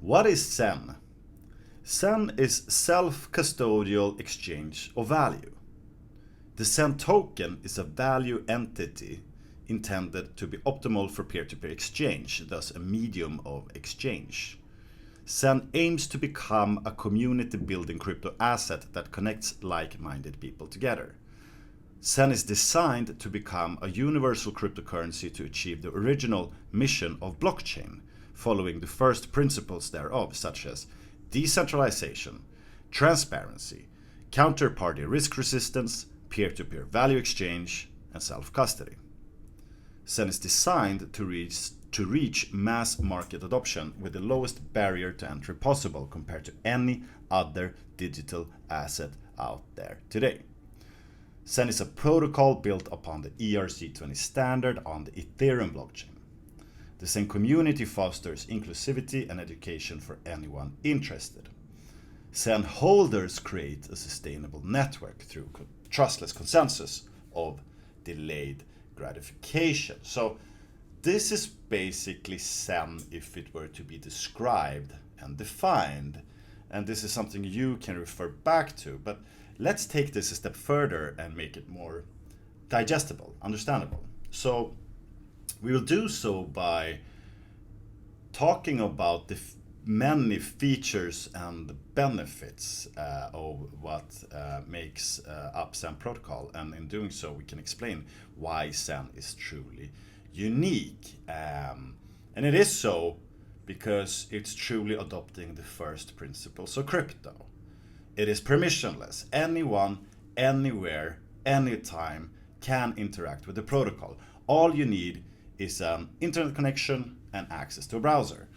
What is XEN? XEN is self-custodial exchange of value. The XEN token is a value entity intended to be optimal for peer-to-peer exchange, thus a medium of exchange. XEN aims to become a community-building crypto asset that connects like-minded people together. XEN is designed to become a universal cryptocurrency to achieve the original mission of blockchain, following the first principles thereof, such as decentralization, transparency, counterparty risk resistance, peer-to-peer value exchange, and self-custody. XEN is designed to reach mass market adoption with the lowest barrier to entry possible compared to any other digital asset out there today. XEN is a protocol built upon the ERC20 standard on the Ethereum blockchain. The XEN community fosters inclusivity and education for anyone interested. XEN holders create a sustainable network through trustless consensus of delayed gratification. So this is basically XEN if it were to be described and defined, and this is something you can refer back to, but let's take this a step further and make it more digestible, understandable. So we will do so by talking about the many features and benefits of what makes up XEN protocol, and in doing so we can explain why XEN is truly unique. And it is so because it's truly adopting the first principles of crypto. It is permissionless. Anyone, anywhere, anytime can interact with the protocol. All you need is an internet connection and access to a browser.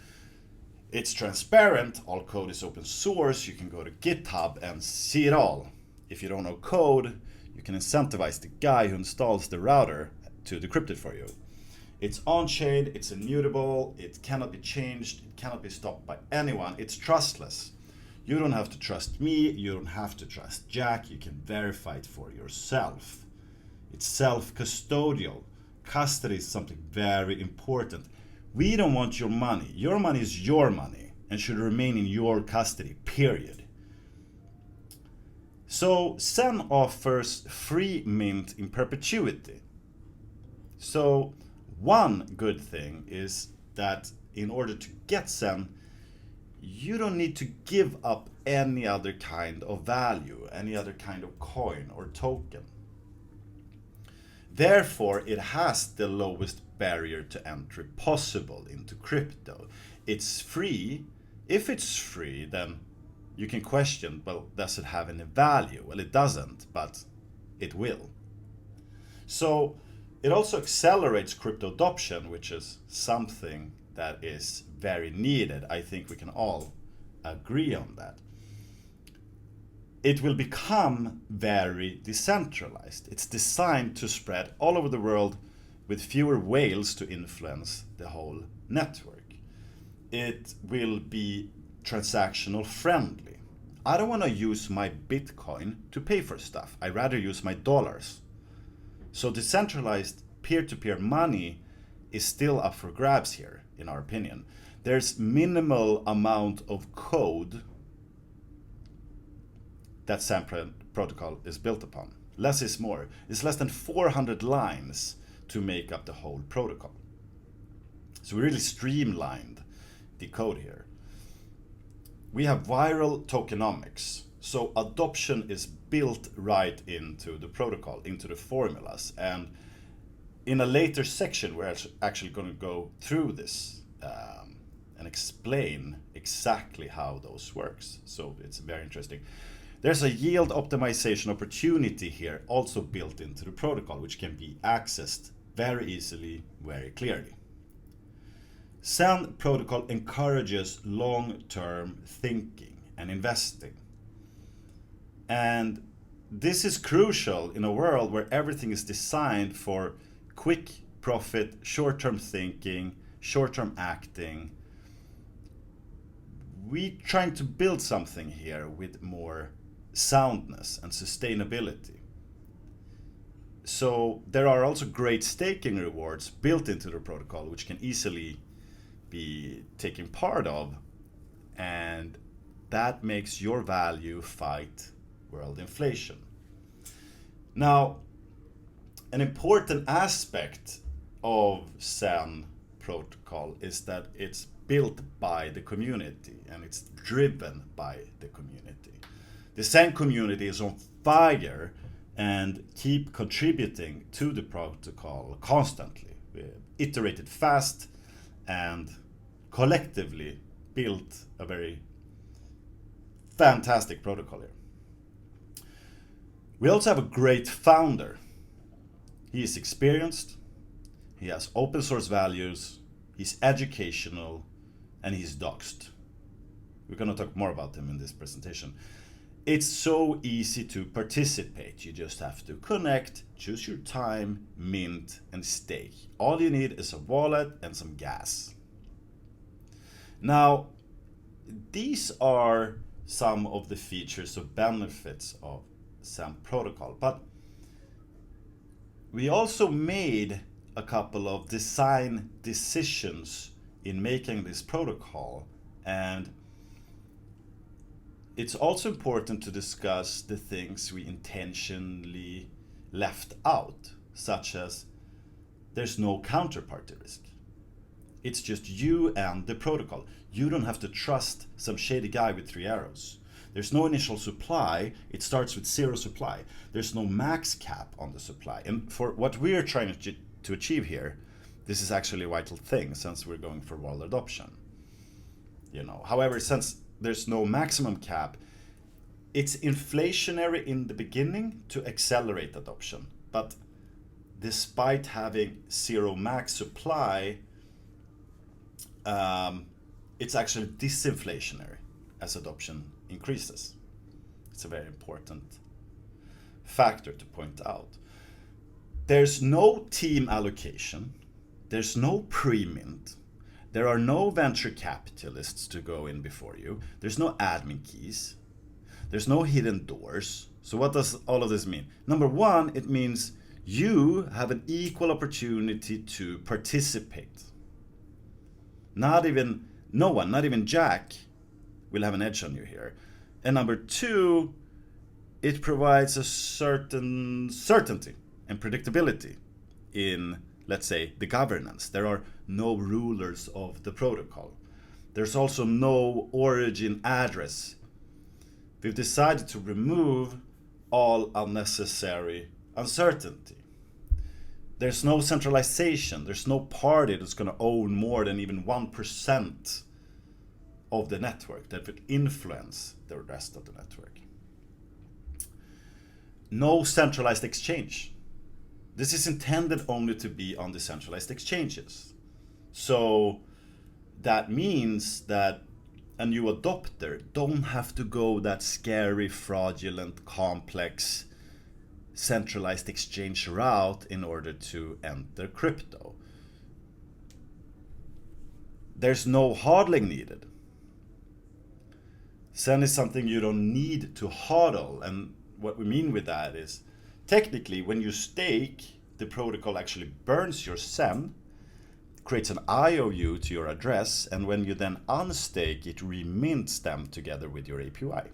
It's transparent, all code is open source, you can go to GitHub and see it all. If you don't know code, you can incentivize the guy who installs the router to decrypt it for you. It's on-chain, it's immutable, it cannot be changed, it cannot be stopped by anyone, it's trustless. You don't have to trust me, you don't have to trust Jack, you can verify it for yourself. It's self-custodial. Custody is something very important. We don't want your money. Your money is your money and should remain in your custody, period. So XEN offers free mint in perpetuity. So one good thing is that in order to get XEN, you don't need to give up any other kind of value, any other kind of coin or token. Therefore, it has the lowest barrier to entry possible into crypto. It's free. If it's free, then you can question, well, does it have any value? Well, it doesn't, but it will. So it also accelerates crypto adoption, which is something that is very needed. I think we can all agree on that. It will become very decentralized. It's designed to spread all over the world with fewer whales to influence the whole network. It will be transactional friendly. I don't want to use my Bitcoin to pay for stuff. I rather use my dollars. So decentralized peer-to-peer money is still up for grabs here, in our opinion. There's minimal amount of code that XEN protocol is built upon. Less is more. It's less than 400 lines to make up the whole protocol. So we really streamlined the code here. We have viral tokenomics. So adoption is built right into the protocol, into the formulas. And in a later section, we're actually going to go through this and explain exactly how those works. So it's very interesting. There's a yield optimization opportunity here also built into the protocol, which can be accessed very easily, very clearly. XEN protocol encourages long-term thinking and investing. And this is crucial in a world where everything is designed for quick profit, short-term thinking, short-term acting. We're trying to build something here with more soundness and sustainability. So there are also great staking rewards built into the protocol, which can easily be taken part of and that makes your value fight world inflation. Now, an important aspect of XEN protocol is that it's built by the community and it's driven by the community. The XEN community is on fire and keep contributing to the protocol constantly. We iterated fast and collectively built a very fantastic protocol here. We also have a great founder. He is experienced, he has open source values, he's educational, and he's doxed. We're going to talk more about him in this presentation. It's so easy to participate. You just have to connect, choose your time, mint, and stake. All you need is a wallet and some gas. Now, these are some of the features or benefits of XEN protocol, but we also made a couple of design decisions in making this protocol, and it's also important to discuss the things we intentionally left out, such as there's no counterparty risk. It's just you and the protocol. You don't have to trust some shady guy with 3 arrows. There's no initial supply. It starts with 0 supply. There's no max cap on the supply. And for what we're trying to achieve here, this is actually a vital thing since we're going for world adoption. However, since there's no maximum cap, it's inflationary in the beginning to accelerate adoption. But despite having 0 max supply, it's actually disinflationary as adoption increases. It's a very important factor to point out. There's no team allocation, there's no pre-mint, there are no venture capitalists to go in before you, there's no admin keys, there's no hidden doors. So what does all of this mean? Number one, it means you have an equal opportunity to participate. Not even Jack will have an edge on you here. And number two, it provides a certain certainty and predictability in, let's say, the governance. There are no rulers of the protocol. There's also no origin address. We've decided to remove all unnecessary uncertainty. There's no centralization. There's no party that's going to own more than even 1% of the network that would influence the rest of the network. No centralized exchange. This is intended only to be on decentralized exchanges. So that means that a new adopter don't have to go that scary, fraudulent, complex, centralized exchange route in order to enter crypto. There's no hodling needed. XEN is something you don't need to hodl, and what we mean with that is technically when you stake, the protocol actually burns your XEN, creates an IOU to your address, and when you then unstake, it remints them together with your APY.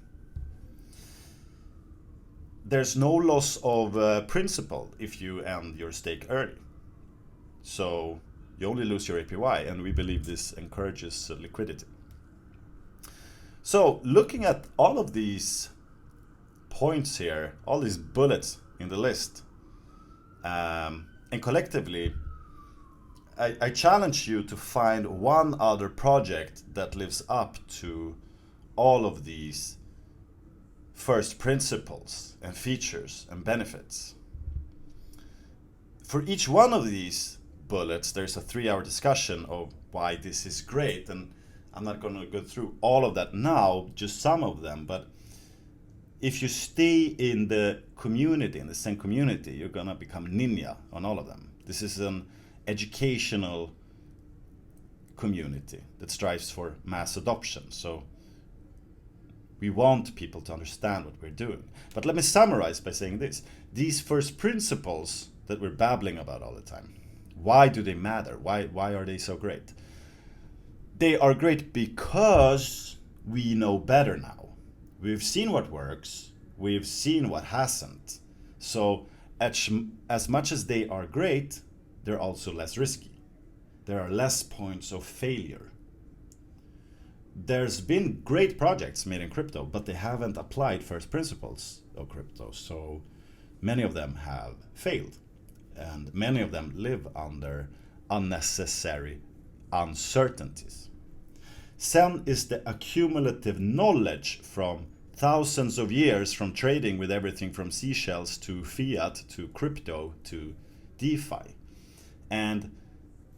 There's no loss of principal if you end your stake early. So you only lose your APY, and we believe this encourages liquidity. So looking at all of these points here, all these bullets in the list, and collectively, I challenge you to find one other project that lives up to all of these first principles and features and benefits. For each one of these bullets, there's a 3-hour discussion of why this is great, and I'm not going to go through all of that now, just some of them, but if you stay in the community, in the XEN community, you're going to become ninja on all of them. This is an educational community that strives for mass adoption. So we want people to understand what we're doing. But let me summarize by saying this. These first principles that we're babbling about all the time, why do they matter? Why are they so great? They are great because we know better now. We've seen what works, we've seen what hasn't. So as much as they are great, they're also less risky. There are less points of failure. There's been great projects made in crypto, but they haven't applied first principles of crypto. So many of them have failed, and many of them live under unnecessary uncertainties. XEN is the accumulative knowledge from thousands of years from trading with everything from seashells to fiat to crypto to DeFi. And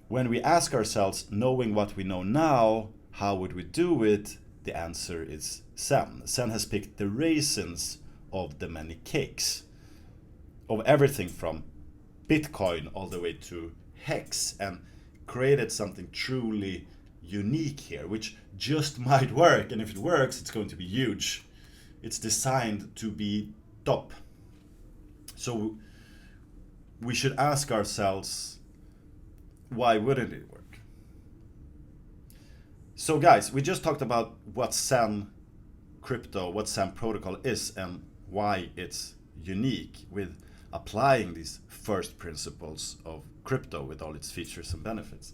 when we ask ourselves, knowing what we know now, how would we do it? The answer is XEN. XEN has picked the raisins of the many cakes, of everything from Bitcoin all the way to Hex, and created something truly unique here, which just might work. And if it works, it's going to be huge. It's designed to be top. So we should ask ourselves, why wouldn't it work? So guys, we just talked about what XEN crypto, what XEN protocol is, and why it's unique with applying these first principles of crypto with all its features and benefits.